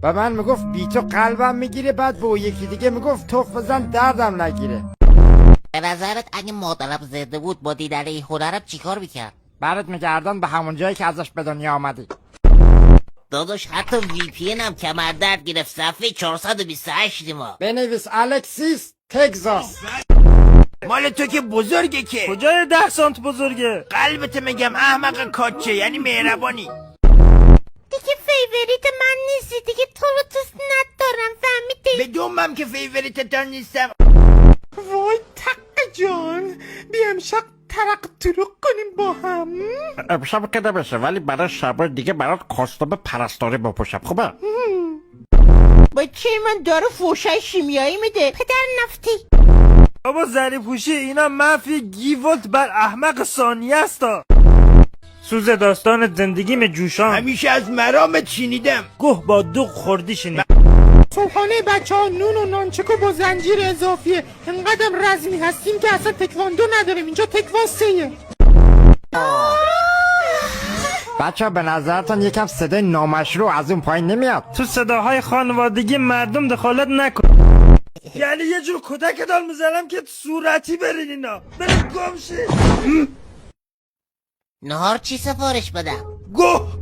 به من میگفت بی تو قلبم میگیره، بعد به یکی دیگه میگفت توف بزن دردم نگیره. به نظرت اگه مادرم زنده بود با دیدن این هنرم چیکار میکرد؟ برات میگردن به همون جایی که ازش به دنیا آمدی. داداش حتی وی پی هم کمر درد گرفت. صفحه 428 ما. بنویس الکسیس تگزاس. مال تو که بزرگه که. کجای 10 سانت بزرگه؟ قلبت میگم احمق کاچه، یعنی مهربانی. دیگه فیوریت من نیستی دیگه، تو رو دوست ندارم، فهمیدی؟ به دومم که فیوریت تا نیستم. وای تق جان، بیام شب ترق ترق کنیم با هم. امشب که نمیشه، ولی برای شب دیگه برات کاستوم پرستاری بپوشم، خوبه؟ با چه من داره فوشای شیمیایی میده پدر نفتی. بابا زری پوشی اینا منفی گیولت بر احمق ثانیه استا. سوز داستان زندگیم جوشان، همیشه از مرامت شنیدم. گوه با دوغ خوردی شنید. صبحانه بچه ها نون و نانچکو با زنجیر اضافیه. انقدر رزمی هستیم که اصلا تکواندو نداریم، اینجا تکوان 3. بچه ها به نظرتان یکم صدای نامشروع از اون پایین نمیاد؟ تو صداهای خانوادگی مردم دخالت نکن. یعنی یه جور کتک دال میزنم که صورتی برین اینا. برین گمشی. نهار چی سفارش بدم؟ گوه